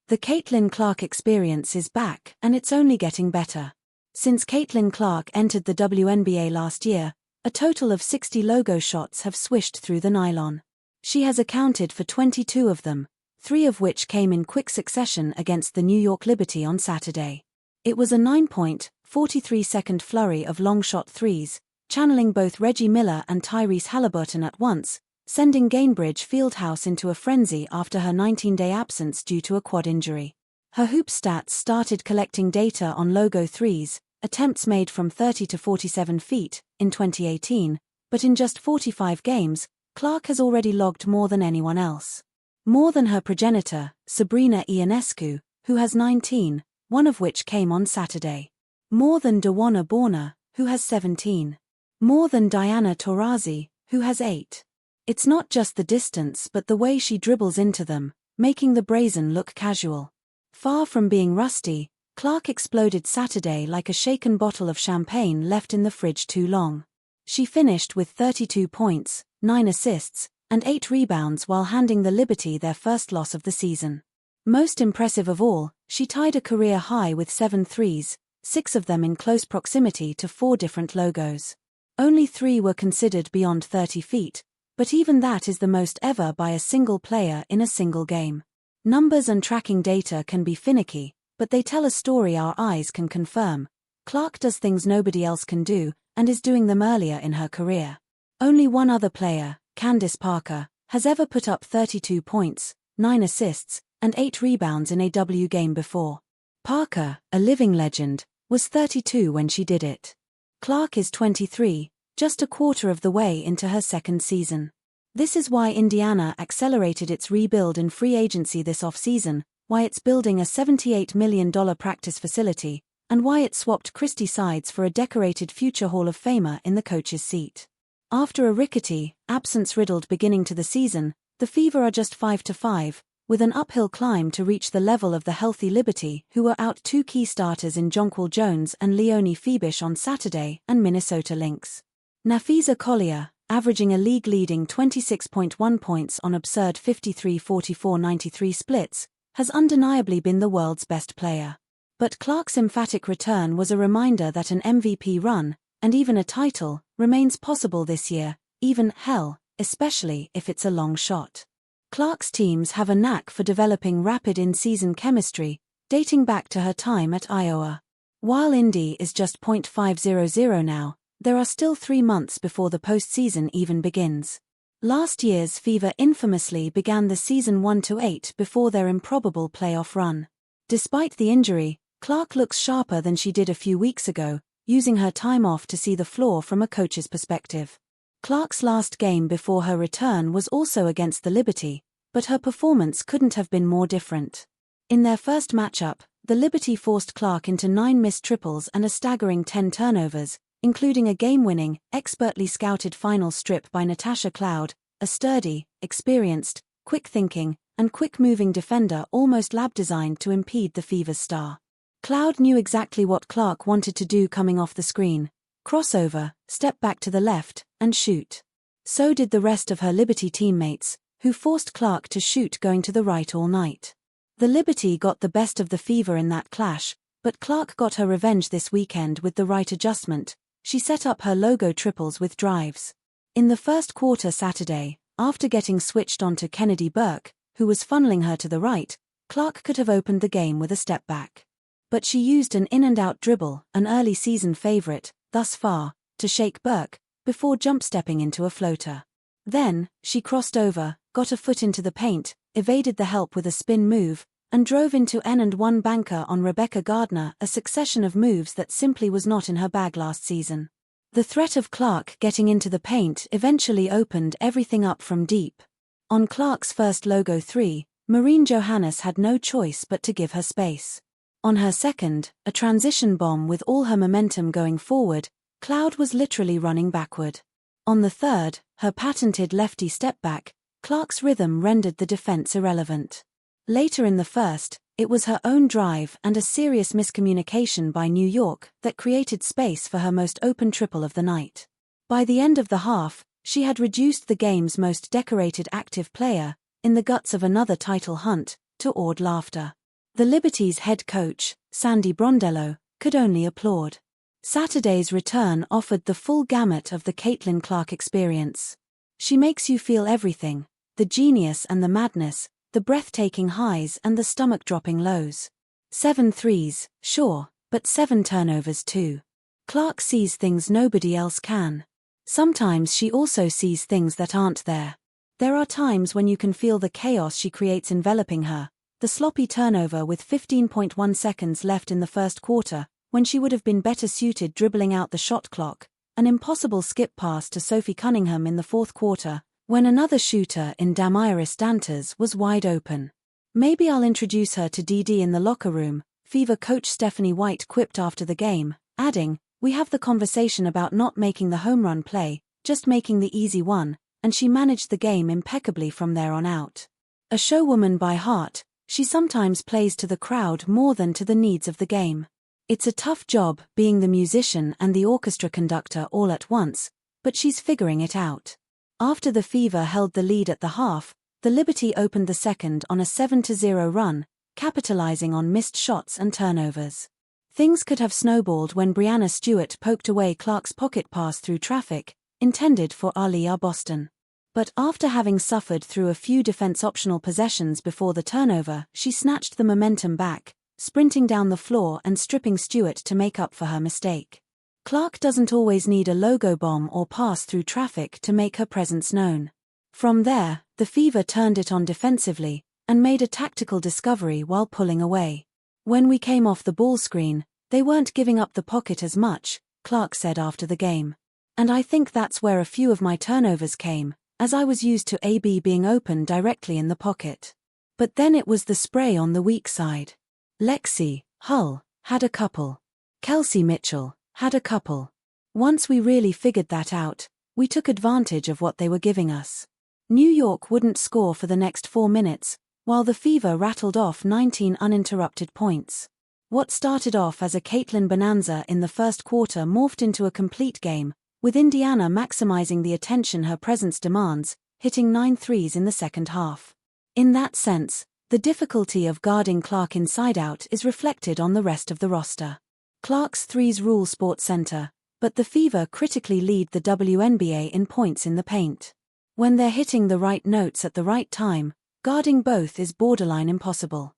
The Caitlin Clark experience is back, and it's only getting better. Since Caitlin Clark entered the WNBA last year, a total of 60 logo shots have swished through the nylon. She has accounted for 22 of them, 3 of which came in quick succession against the New York Liberty on Saturday. It was a 9-point, 43-second flurry of long shot threes, channeling both Reggie Miller and Tyrese Haliburton at once, sending Gainbridge Fieldhouse into a frenzy after her 19-day absence due to a quad injury. Her hoop stats started collecting data on logo threes, attempts made from 30 to 47 feet, in 2018, but in just 45 games, Clark has already logged more than anyone else. More than her progenitor, Sabrina Ionescu, who has 19, one of which came on Saturday. More than Dawana Borna, who has 17. More than Diana Taurasi, who has 8. It's not just the distance but the way she dribbles into them, making the brazen look casual. Far from being rusty, Clark exploded Saturday like a shaken bottle of champagne left in the fridge too long. She finished with 32 points, 9 assists, and 8 rebounds while handing the Liberty their first loss of the season. Most impressive of all, she tied a career high with 7 threes, 6 of them in close proximity to 4 different logos. Only 3 were considered beyond 30 feet, but even that is the most ever by a single player in a single game. Numbers and tracking data can be finicky, but they tell a story our eyes can confirm. Clark does things nobody else can do, and is doing them earlier in her career. Only one other player, Candace Parker, has ever put up 32 points, 9 assists, and 8 rebounds in a W game before. Parker, a living legend, was 32 when she did it. Clark is 23, just a quarter of the way into her second season. This is why Indiana accelerated its rebuild in free agency this offseason, why it's building a $78 million practice facility, and why it swapped Christy Sides for a decorated future Hall of Famer in the coach's seat. After a rickety, absence-riddled beginning to the season, the Fever are just 5-5, with an uphill climb to reach the level of the healthy Liberty, who were out 2 key starters in Jonquil Jones and Leonie Febish on Saturday, and Minnesota Lynx. Nafisa Collier, averaging a league-leading 26.1 points on absurd 53-44-93 splits, has undeniably been the world's best player. But Clark's emphatic return was a reminder that an MVP run, and even a title, remains possible this year, even, hell, especially if it's a long shot. Clark's teams have a knack for developing rapid in-season chemistry, dating back to her time at Iowa. While Indy is just .500 now, there are still 3 months before the postseason even begins. Last year's Fever infamously began the season 1-8 before their improbable playoff run. Despite the injury, Clark looks sharper than she did a few weeks ago, using her time off to see the floor from a coach's perspective. Clark's last game before her return was also against the Liberty, but her performance couldn't have been more different. In their first matchup, the Liberty forced Clark into 9 missed triples and a staggering 10 turnovers, including a game-winning, expertly scouted final strip by Natasha Cloud, a sturdy, experienced, quick-thinking, and quick-moving defender almost lab-designed to impede the Fever's star. Cloud knew exactly what Clark wanted to do coming off the screen: crossover, step back to the left, and shoot. So did the rest of her Liberty teammates, who forced Clark to shoot going to the right all night. The Liberty got the best of the Fever in that clash, but Clark got her revenge this weekend with the right adjustment. She set up her logo triples with drives. In the first quarter Saturday, after getting switched onto Kennedy Burke, who was funneling her to the right, Clark could have opened the game with a step back. But she used an in-and-out dribble, an early season favorite, thus far, to shake Burke, before jump-stepping into a floater. Then, she crossed over, got a foot into the paint, evaded the help with a spin move, and drove into N&1 banker on Rebecca Gardner, a succession of moves that simply was not in her bag last season. The threat of Clark getting into the paint eventually opened everything up from deep. On Clark's first logo 3, Maureen Johannes had no choice but to give her space. On her second, a transition bomb with all her momentum going forward, Cloud was literally running backward. On the third, her patented lefty step back, Clark's rhythm rendered the defense irrelevant. Later in the first, it was her own drive and a serious miscommunication by New York that created space for her most open triple of the night. By the end of the half, she had reduced the game's most decorated active player, in the guts of another title hunt, to awed laughter. The Liberty's head coach, Sandy Brondello, could only applaud. Saturday's return offered the full gamut of the Caitlin Clark experience. She makes you feel everything, the genius and the madness, the breathtaking highs and the stomach-dropping lows. 7 threes, sure, but 7 turnovers too. Clark sees things nobody else can. Sometimes she also sees things that aren't there. There are times when you can feel the chaos she creates enveloping her, the sloppy turnover with 15.1 seconds left in the first quarter, when she would have been better suited dribbling out the shot clock, an impossible skip pass to Sophie Cunningham in the fourth quarter, when another shooter in Damaris Dantas was wide open. Maybe I'll introduce her to DD in the locker room, Fever coach Stephanie White quipped after the game, adding, "We have the conversation about not making the home run play, just making the easy one," and she managed the game impeccably from there on out. A showwoman by heart, she sometimes plays to the crowd more than to the needs of the game. It's a tough job being the musician and the orchestra conductor all at once, but she's figuring it out. After the Fever held the lead at the half, the Liberty opened the second on a 7-0 run, capitalizing on missed shots and turnovers. Things could have snowballed when Brianna Stewart poked away Clark's pocket pass through traffic, intended for Aliyah Boston. But after having suffered through a few defense-optional possessions before the turnover, she snatched the momentum back, sprinting down the floor and stripping Stewart to make up for her mistake. Clark doesn't always need a logo bomb or pass through traffic to make her presence known. From there, the Fever turned it on defensively, and made a tactical discovery while pulling away. "When we came off the ball screen, they weren't giving up the pocket as much," Clark said after the game. "And I think that's where a few of my turnovers came, as I was used to AB being open directly in the pocket. But then it was the spray on the weak side. Lexi Hull had a couple. Kelsey Mitchell had a couple. Once we really figured that out, we took advantage of what they were giving us." New York wouldn't score for the next 4 minutes, while the Fever rattled off 19 uninterrupted points. What started off as a Caitlin bonanza in the first quarter morphed into a complete game, with Indiana maximizing the attention her presence demands, hitting 9 threes in the second half. In that sense, the difficulty of guarding Clark inside-out is reflected on the rest of the roster. Clark's threes rule SportsCenter, but the Fever critically lead the WNBA in points in the paint. When they're hitting the right notes at the right time, guarding both is borderline impossible.